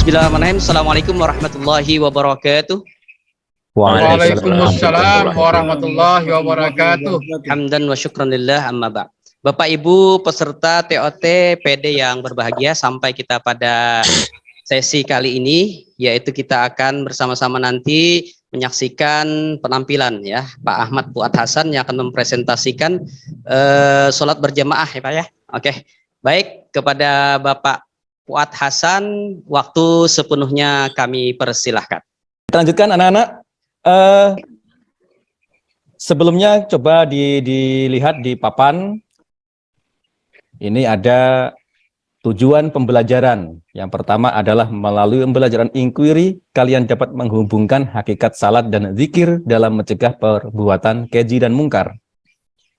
Bismillahirrahmanirrahim. Assalamualaikum warahmatullahi wabarakatuh. Waalaikumsalam warahmatullahi wabarakatuh. Hamdan wa syukran lillah, amma ba'd. Bapak Ibu peserta TOT PD yang berbahagia, sampai kita pada sesi kali ini, yaitu kita akan bersama-sama nanti menyaksikan penampilan ya Pak Ahmad Fuad Hasan yang akan mempresentasikan sholat berjamaah ya Pak ya. Oke, baik, kepada Bapak Fuad Hasan, waktu sepenuhnya kami persilahkan. Kita lanjutkan anak-anak. Sebelumnya coba dilihat di papan. Ini ada tujuan pembelajaran. Yang pertama adalah melalui pembelajaran inquiry, kalian dapat menghubungkan hakikat salat dan zikir dalam mencegah perbuatan keji dan mungkar.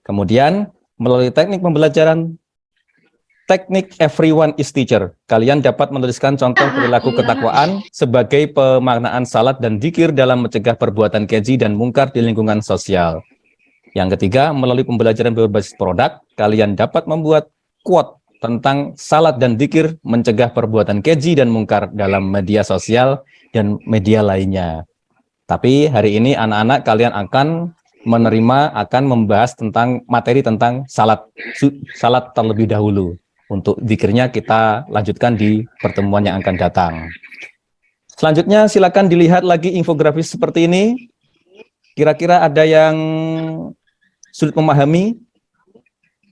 Kemudian melalui teknik pembelajaran teknik everyone is teacher, kalian dapat menuliskan contoh perilaku ketakwaan sebagai pemaknaan salat dan dzikir dalam mencegah perbuatan keji dan mungkar di lingkungan sosial. Yang ketiga, melalui pembelajaran berbasis produk, kalian dapat membuat quote tentang salat dan dzikir mencegah perbuatan keji dan mungkar dalam media sosial dan media lainnya. Tapi hari ini anak-anak kalian akan membahas tentang materi tentang salat terlebih dahulu. Untuk zikirnya kita lanjutkan di pertemuan yang akan datang. Selanjutnya silakan dilihat lagi infografis seperti ini. Kira-kira ada yang sulit memahami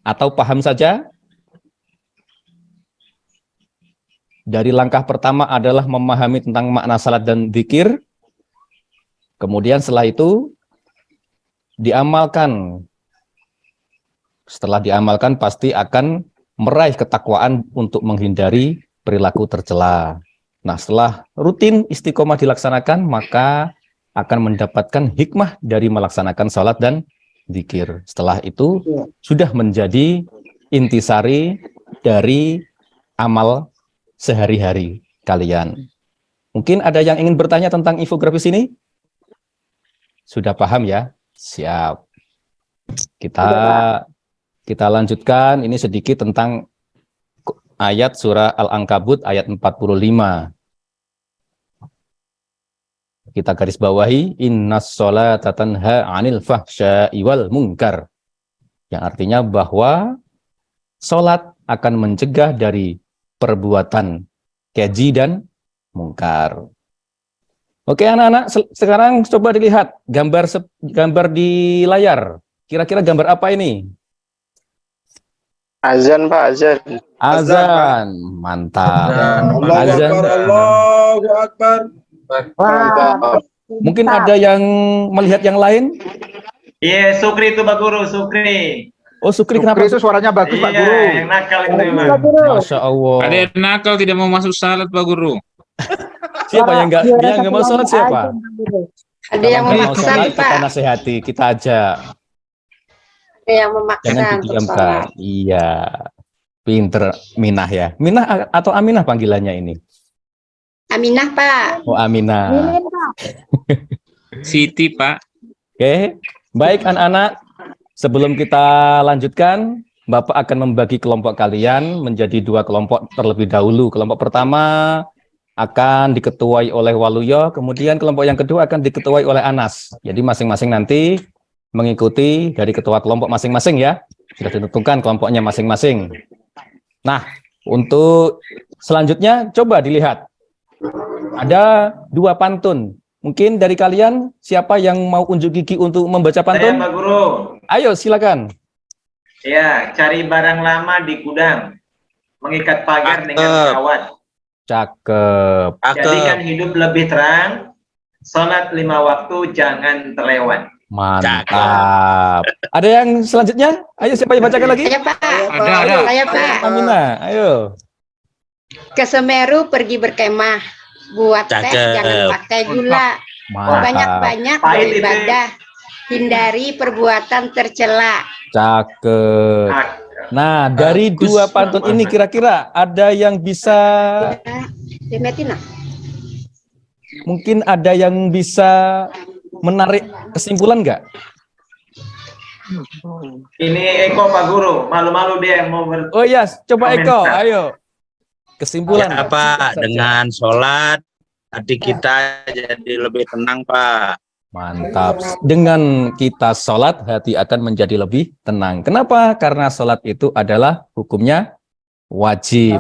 atau paham saja? Dari langkah pertama adalah memahami tentang makna salat dan zikir. Kemudian setelah itu diamalkan. Setelah diamalkan pasti akan meraih ketakwaan untuk menghindari perilaku tercela. Nah, setelah rutin istiqomah dilaksanakan, maka akan mendapatkan hikmah dari melaksanakan sholat dan zikir. Setelah itu, sudah menjadi intisari dari amal sehari-hari kalian. Mungkin ada yang ingin bertanya tentang infografis ini? Sudah paham ya? Siap. Kita lanjutkan, ini sedikit tentang ayat surah Al-Ankabut ayat 45. Kita garis bawahi, innas sholata tanha 'anil fahsya'i wal munkar. Yang artinya bahwa sholat akan mencegah dari perbuatan keji dan mungkar. Oke anak-anak, sekarang coba dilihat gambar di layar. Kira-kira gambar apa ini? Azan Pak, azan. Azan, mantap. Azan. Allahu Akbar. Mungkin ada yang melihat yang lain? Iya, Sukri itu Pak Guru, Sukri. Oh, Sukri kenapa? Itu suaranya bagus Pak Guru. Iya, yang nakal itu memang. Masya Allah. Ada yang nakal tidak mau masuk salat Pak Guru. Siapa yang nggak mau sholat siapa? Ada yang memaksa Pak. Kita nasihati, kita ajak. Ada yang memaksa. Jangan didiamkan. Iya. Pinter Minah ya. Minah atau Aminah panggilannya ini? Aminah Pak. Oh, Aminah. Siti Pak. Oke. Baik anak-anak. Sebelum kita lanjutkan, Bapak akan membagi kelompok kalian menjadi 2 kelompok terlebih dahulu. Kelompok pertama akan diketuai oleh Waluyo, kemudian kelompok yang kedua akan diketuai oleh Anas. Jadi masing-masing nanti mengikuti dari ketua kelompok masing-masing ya. Sudah ditentukan kelompoknya masing-masing. Nah, untuk selanjutnya coba dilihat. Ada 2 pantun. Mungkin dari kalian siapa yang mau unjuk gigi untuk membaca pantun? Saya Pak Guru. Ayo silakan. Ya, cari barang lama di gudang. Mengikat pagar dengan kawat. Cakep. Jadikan hidup lebih terang. Sholat 5 waktu jangan terlewat. Mantap. Ada yang selanjutnya? Ayo siapa yang bacakan lagi? Saya Pak. Ada. Saya Pak. Aminah, ayo. Ke Semeru pergi berkemah. Buat teh jangan pakai gula. Mantap. Banyak-banyak Pahit itu. beribadah. Hindari perbuatan tercela. Cakep. Nah, dari 2 pantun ini kira-kira ada yang bisa, Demetina. mungkin ada yang bisa menarik kesimpulan nggak? Ini Eko Pak Guru, malu-malu dia yang mau Oh iya, coba Eko, ayo. kesimpulan. Ya Pak, dengan sholat hati kita jadi lebih tenang Pak. Mantap. Dengan kita sholat, hati akan menjadi lebih tenang. Kenapa? Karena sholat itu adalah hukumnya wajib.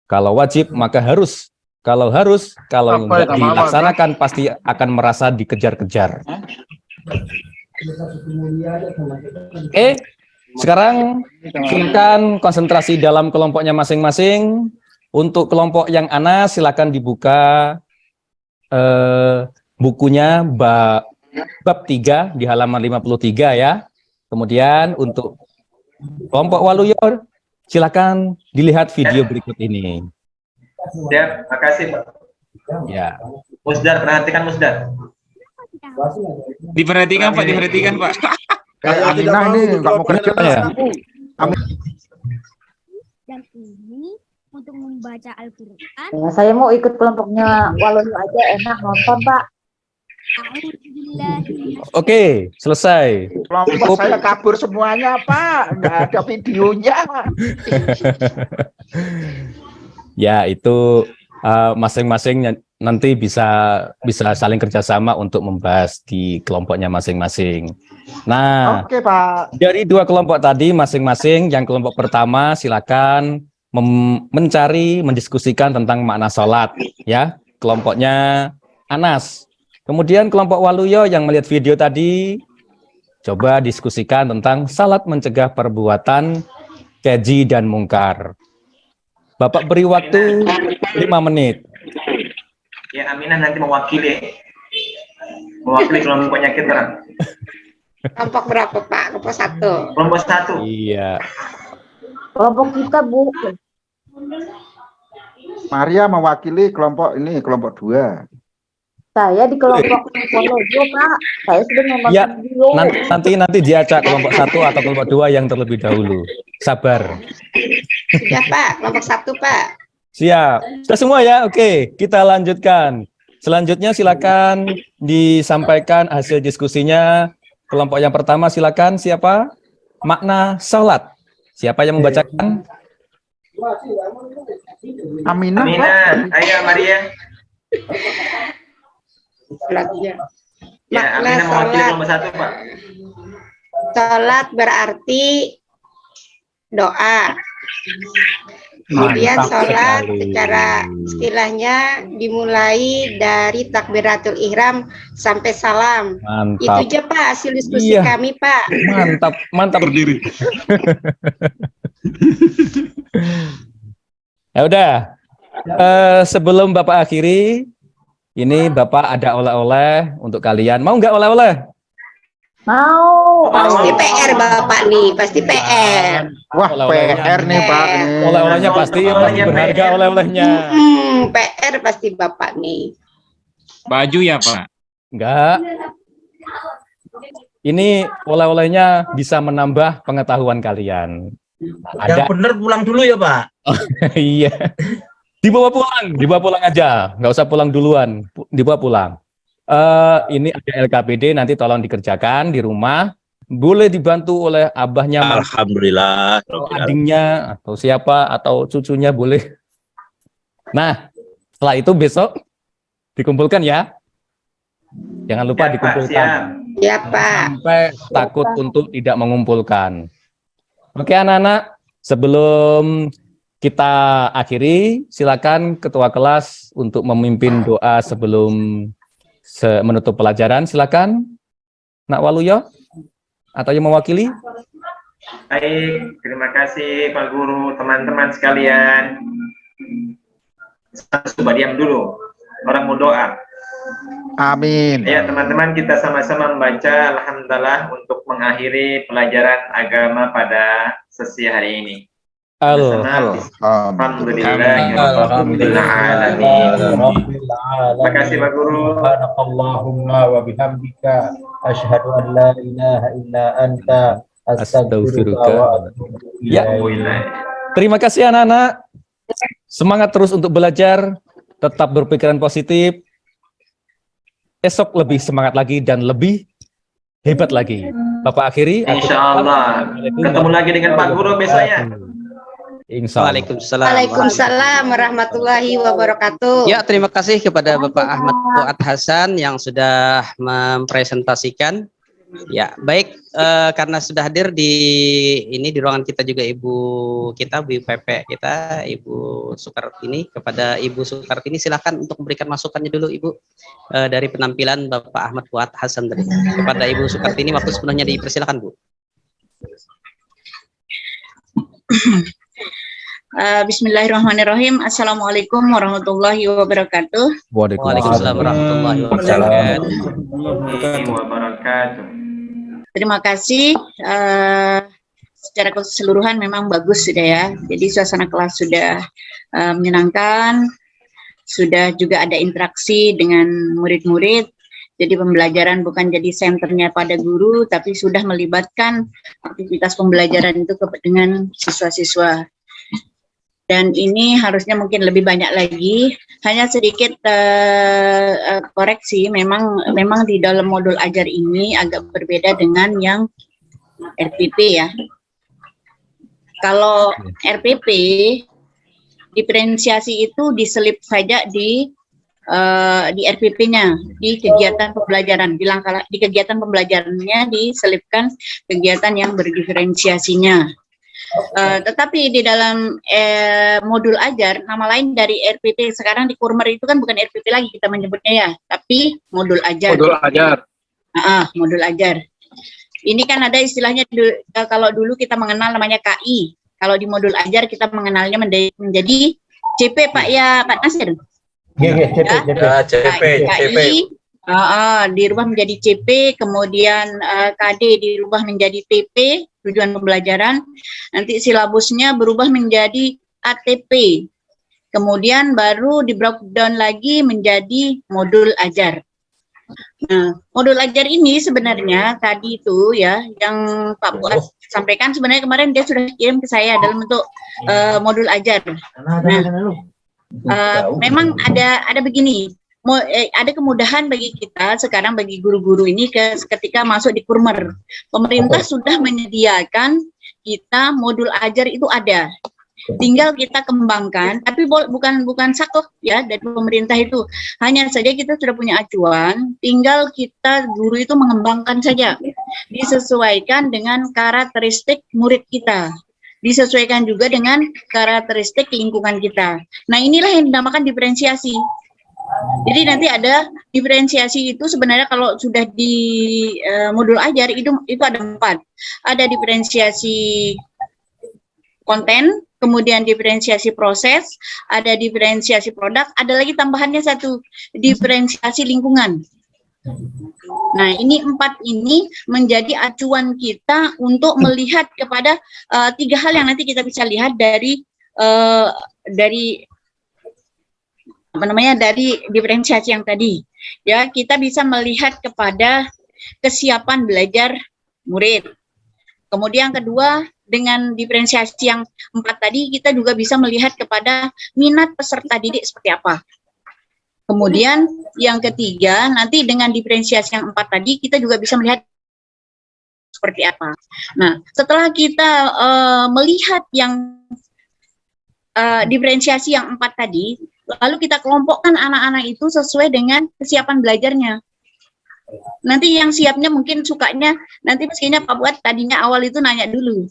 Kalau wajib, maka harus. Kalau harus, kalau Apa nggak itu, dilaksanakan, pasti akan merasa dikejar-kejar. Oke, sekarang silakan konsentrasi dalam kelompoknya masing-masing. Untuk kelompok yang Anas, silakan dibuka bukunya bab 3 di halaman 53 ya. Kemudian untuk kelompok Waluyo, silakan dilihat video berikut ini. Siap, makasih Pak. Ya. Musdar, perhatikan Musdar. Diperhatikan Pak, diperhatikan Pak. Kayak Aminah ini nggak mau kerja ya. Dan ini untuk membaca Al-Quran. Ya, saya mau ikut kelompoknya Waluyo aja, enak nonton Pak. Oke, selesai. Kelompok saya kabur semuanya Pak, nggak ada videonya. Ya, itu masing-masing nanti bisa saling kerjasama untuk membahas di kelompoknya masing-masing. Nah, Oke Pak. dari 2 kelompok tadi masing-masing, yang kelompok pertama silakan mendiskusikan tentang makna sholat, ya. Kelompoknya Anas. Kemudian kelompok Waluyo yang melihat video tadi, coba diskusikan tentang salat mencegah perbuatan keji dan mungkar. Bapak beri waktu 5 menit. Ya Aminah nanti mewakili kelompoknya kita. Kelompok berapa Pak? Kelompok 1. Kelompok 1. Iya. Kelompok kita Bu. Maria mewakili kelompok ini, kelompok 2. Saya di kelompok Waluyo Pak. Saya sudah nonton Ya, video. nanti diajak kelompok 1 atau kelompok 2 yang terlebih dahulu. Sabar. Sudah Pak, kelompok 1 Pak. Siap. Sudah semua ya? Oke, kita lanjutkan. Selanjutnya silakan disampaikan hasil diskusinya. Kelompok yang pertama silakan, siapa? Makna sholat. Siapa yang membacakan? Aminah Pak. Aminah, ayo Maria. Sholatnya. Ya, Makna Aminah mewakili sholat. kelompok 1 Pak. Sholat berarti doa. Kemudian Mantap sholat sekali. secara istilahnya dimulai dari takbiratul ihram sampai salam. Itu Mantap. aja Pak hasil diskusi Iya. kami Pak. Mantap berdiri. Ya udah. Sebelum Bapak akhiri, ini Bapak ada oleh-oleh untuk kalian. Mau nggak oleh-oleh? Mau. Pasti PR Bapak nih, pasti PR. Wah, PR nih Pak. Nih. Oleh-olehnya pasti berharga oleh-olehnya. PR pasti Bapak nih. Baju ya Pak. Enggak. Ini oleh-olehnya bisa menambah pengetahuan kalian. Yang bener pulang dulu ya Pak. Iya. Dibawa pulang aja. Nggak usah pulang duluan. Dibawa pulang. Ini ada LKPD, nanti tolong dikerjakan di rumah. Boleh dibantu oleh abahnya, Alhamdulillah. atau adingnya, atau siapa, atau cucunya boleh. Nah, setelah itu besok dikumpulkan ya. Jangan lupa Siap, Pak, dikumpulkan. siap. Ya Pak. Sampai takut untuk tidak mengumpulkan. Oke anak-anak, sebelum kita akhiri, silakan ketua kelas untuk memimpin doa sebelum menutup pelajaran. Silakan, Nak Waluyo, atau yang mewakili. Baik, terima kasih Pak Guru, teman-teman sekalian. Coba diam dulu, orang mau doa. Amin. Ya teman-teman, kita sama-sama membaca Alhamdulillah untuk mengakhiri pelajaran agama pada sesi hari ini. Terima kasih Pak Guru. Allahumma wa bihamdika asyhadu an la ilaha illa anta astaghfiruka wa atubu ilaik. Terima kasih anak-anak. Semangat terus untuk belajar, tetap berpikiran positif. Esok lebih semangat lagi dan lebih hebat lagi. Bapak akhiri. Insya Allah. Ketemu lagi dengan Pak Guru besoknya. Insya Allah. Waalaikumsalam. Waalaikumsalam warahmatullahi wabarakatuh. Ya, terima kasih kepada Bapak Ahmad Fuad Hasan yang sudah mempresentasikan. Ya, baik, karena sudah hadir di ruangan kita juga Ibu PP kita, Ibu Sukartini. Kepada Ibu Sukartini silakan untuk memberikan masukannya dulu Ibu dari penampilan Bapak Ahmad Fuad Hasan tadi. Kepada Ibu Sukartini waktu sepenuhnya dipersilakan Bu. Bismillahirrahmanirrahim. Assalamualaikum warahmatullahi wabarakatuh. Waalaikumsalam warahmatullahi wabarakatuh. Terima kasih. Secara keseluruhan memang bagus sudah ya. Jadi suasana kelas sudah menyenangkan, sudah juga ada interaksi dengan murid-murid. Jadi pembelajaran bukan jadi senternya pada guru, tapi sudah melibatkan aktivitas pembelajaran itu dengan siswa-siswa. Dan ini harusnya mungkin lebih banyak lagi. Hanya sedikit koreksi, memang di dalam modul ajar ini agak berbeda dengan yang RPP ya. Kalau RPP, diferensiasi itu diselip saja di RPP-nya, di kegiatan pembelajaran. Di kegiatan pembelajarannya diselipkan kegiatan yang berdiferensiasinya. Tetapi di dalam modul ajar, nama lain dari RPP sekarang di Kurmer itu kan bukan RPP lagi kita menyebutnya ya, tapi modul ajar. Modul ajar. Modul ajar. Ini kan ada istilahnya, kalau dulu kita mengenal namanya KI. Kalau di modul ajar kita mengenalnya menjadi CP Pak Nasir. CP. Dirubah menjadi CP, kemudian KD dirubah menjadi TP, tujuan pembelajaran. Nanti silabusnya berubah menjadi ATP. Kemudian baru di breakdown lagi menjadi modul ajar. Nah, modul ajar ini sebenarnya tadi itu ya, yang Pak Fuad sampaikan sebenarnya kemarin dia sudah kirim ke saya dalam bentuk modul ajar. Nah, memang ada begini, ada kemudahan bagi kita sekarang, bagi guru-guru ini ketika masuk di Kurmer. Pemerintah sudah menyediakan kita modul ajar itu ada. Tinggal kita kembangkan, tapi bukan saklek ya dari pemerintah itu. Hanya saja kita sudah punya acuan, tinggal kita guru itu mengembangkan saja. Disesuaikan dengan karakteristik murid kita. Disesuaikan juga dengan karakteristik lingkungan kita. Nah, inilah yang dinamakan diferensiasi. Jadi nanti ada diferensiasi itu sebenarnya kalau sudah di modul ajar itu ada 4. Ada diferensiasi konten, kemudian diferensiasi proses, ada diferensiasi produk, ada lagi tambahannya 1, diferensiasi lingkungan. Nah, ini 4 ini menjadi acuan kita untuk melihat kepada 3 hal yang nanti kita bisa lihat dari diferensiasi yang tadi. Ya, kita bisa melihat kepada kesiapan belajar murid. Kemudian yang kedua, dengan diferensiasi yang 4 tadi, kita juga bisa melihat kepada minat peserta didik seperti apa. Kemudian yang ketiga, nanti dengan diferensiasi yang 4 tadi, kita juga bisa melihat seperti apa. Nah, setelah kita melihat yang diferensiasi yang 4 tadi, lalu kita kelompokkan anak-anak itu sesuai dengan kesiapan belajarnya. Nanti yang siapnya mungkin sukanya, nanti mestinya Pak Fuad tadinya awal itu nanya dulu.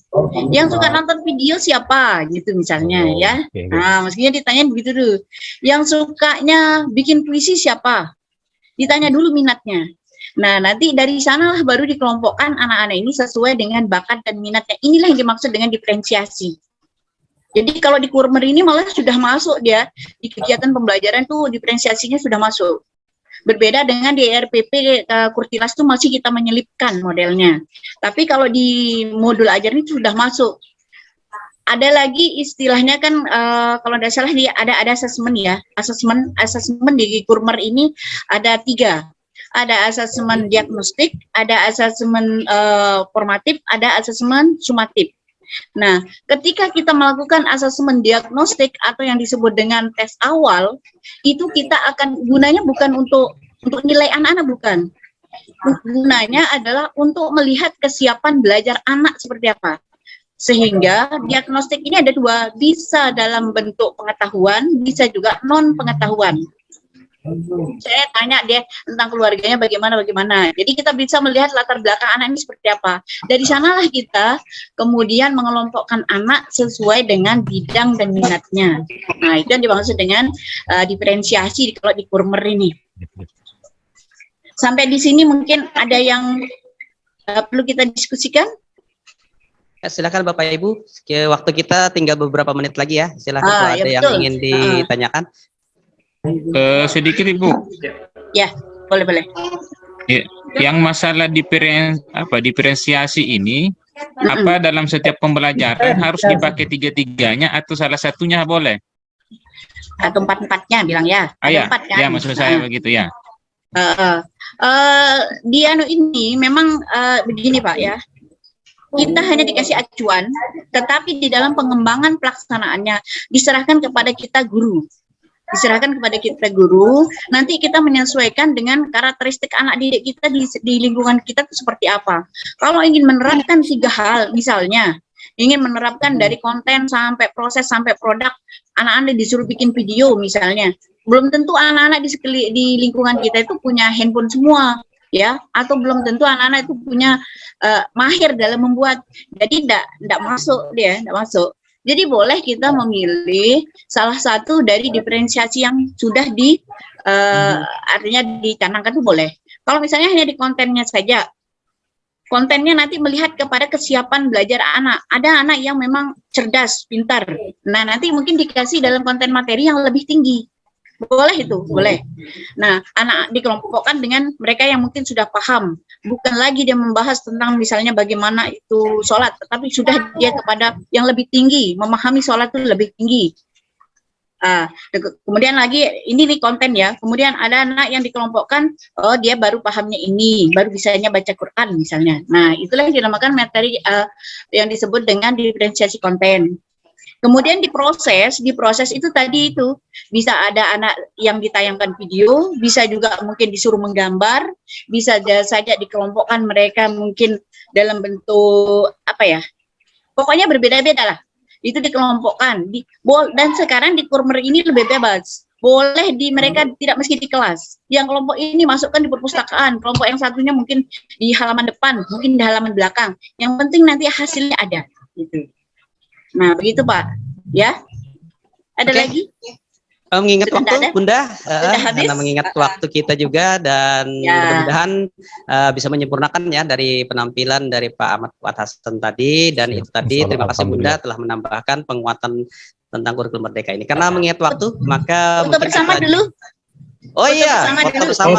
Yang suka nonton video siapa gitu misalnya ya. Nah, mestinya ditanya begitu dulu. Yang sukanya bikin puisi siapa? Ditanya dulu minatnya. Nah, nanti dari sanalah baru dikelompokkan anak-anak ini sesuai dengan bakat dan minatnya. Inilah yang dimaksud dengan diferensiasi. Jadi kalau di Kurmer ini malah sudah masuk dia di kegiatan pembelajaran tuh diferensiasinya sudah masuk. Berbeda dengan di RPP Kurtilas itu masih kita menyelipkan modelnya. Tapi kalau di modul ajar ini sudah masuk. Ada lagi istilahnya kan kalau tidak salah dia ada asesmen ya. Asesmen di Kurmer ini ada 3. Ada asesmen diagnostik, ada asesmen formatif, ada asesmen sumatif. Nah, ketika kita melakukan asesmen diagnostik atau yang disebut dengan tes awal, itu kita akan gunanya bukan untuk nilai anak-anak, bukan. Gunanya adalah untuk melihat kesiapan belajar anak seperti apa. Sehingga diagnostik ini ada dua, bisa dalam bentuk pengetahuan, bisa juga non pengetahuan. Saya tanya dia tentang keluarganya bagaimana. Jadi kita bisa melihat latar belakang anak ini seperti apa. Dari sanalah kita kemudian mengelompokkan anak sesuai dengan bidang dan minatnya. Nah, itu yang dimaksud dengan diferensiasi kalau di Kurmer ini. Sampai di sini mungkin ada yang perlu kita diskusikan? Silakan Bapak Ibu, waktu kita tinggal beberapa menit lagi ya. Silakan kalau ada yang ingin ditanyakan. Sedikit Ibu. Ya, boleh. Ya, yang masalah diferensiasi ini, apa dalam setiap pembelajaran harus dipakai tiga-tiganya atau salah satunya boleh? Atau empat-empatnya bilang ya. Ya, empat, kan? Ya, maksud saya begitu ya. Di ini memang begini Pak ya. Kita hanya dikasih acuan, tetapi di dalam pengembangan pelaksanaannya diserahkan kepada kita guru. Nanti kita menyesuaikan dengan karakteristik anak didik kita di lingkungan kita itu seperti apa. Kalau ingin menerapkan 3 hal, misalnya ingin menerapkan dari konten sampai proses sampai produk, anak-anak disuruh bikin video misalnya, belum tentu anak-anak di lingkungan kita itu punya handphone semua, ya, atau belum tentu anak-anak itu punya mahir dalam membuat. Jadi tidak masuk. Jadi boleh kita memilih salah satu dari diferensiasi yang sudah artinya dicanangkan itu boleh. Kalau misalnya hanya di kontennya saja, kontennya nanti melihat kepada kesiapan belajar anak. Ada anak yang memang cerdas, pintar. Nah, nanti mungkin dikasih dalam konten materi yang lebih tinggi. Boleh itu, boleh. Nah, anak dikelompokkan dengan mereka yang mungkin sudah paham. Bukan lagi dia membahas tentang misalnya bagaimana itu sholat, tetapi sudah dia kepada yang lebih tinggi, memahami sholat itu lebih tinggi. Kemudian lagi, ini nih konten ya, kemudian ada anak yang dikelompokkan, oh dia baru pahamnya ini, baru bisanya baca Quran misalnya. Nah, itulah yang dinamakan materi yang disebut dengan diferensiasi konten. Kemudian diproses itu tadi itu bisa ada anak yang ditayangkan video, bisa juga mungkin disuruh menggambar, bisa saja dikelompokkan mereka mungkin dalam bentuk apa ya, pokoknya berbeda-beda lah. Itu dikelompokkan. Dan sekarang di Kurmer ini lebih bebas. Boleh mereka tidak meski di kelas. Yang kelompok ini masukkan di perpustakaan, kelompok yang satunya mungkin di halaman depan, mungkin di halaman belakang. Yang penting nanti hasilnya ada. Gitu. Nah, begitu Pak. Ya. Ada lagi? Mengingat Sudah waktu, Bunda, habis? karena mengingat waktu kita juga dan mudah-mudahan bisa menyempurnakan ya dari penampilan dari Pak Ahmad Fuad Hasan tadi dan itu tadi. Terima kasih Bunda telah menambahkan penguatan tentang kurikulum Merdeka ini. Karena mengingat waktu, maka foto bersama dulu. Oh iya, foto bersama.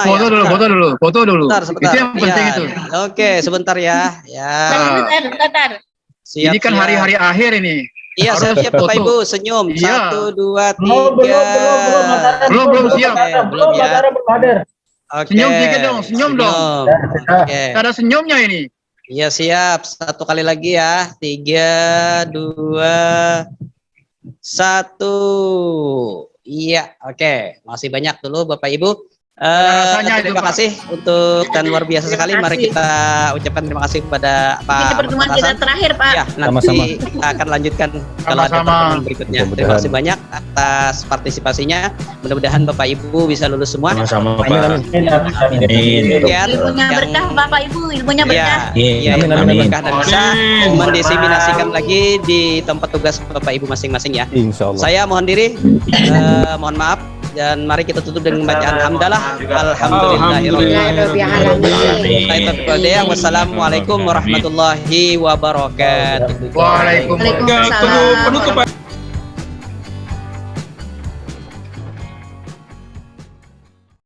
Foto dulu. Sebentar. Itu yang penting itu. Oke, sebentar ya. Sebentar. Siap, ini kan hari-hari akhir ini. Iya, siap Bapak Ibu, senyum. 1, 2, 3. Belum siap. Belum ya. Oke. Senyum dikit dong, senyum dong. Oke. Ada senyumnya ini. Iya, siap. 1 kali lagi ya. 3, 2, 1. Iya, oke. Masih banyak dulu Bapak Ibu. Terima kasih untuk dan luar biasa sekali. Mari kita ucapkan terima kasih kepada Pak. Ini pertemuan kita terakhir Pak. Ya, nanti kita akan lanjutkan kalau ada pertemuan berikutnya. Terima kasih banyak atas partisipasinya. Mudah-mudahan Bapak Ibu bisa lulus semua. Sama-sama Pak. Ilmunya berkah Bapak Ibu, ilmunya berkah. Iya, ilmunya berkah dan bisa mendesiminasikan lagi di tempat tugas Bapak Ibu masing-masing ya. Insyaallah. Saya mohon diri, mohon maaf. Dan mari kita tutup dengan bacaan hamdalah. Alhamdulillahirobbilalamin. Wassalamualaikum warahmatullahi wabarakatuh. Waalaikumsalam. Waalaikumsalam. Penutup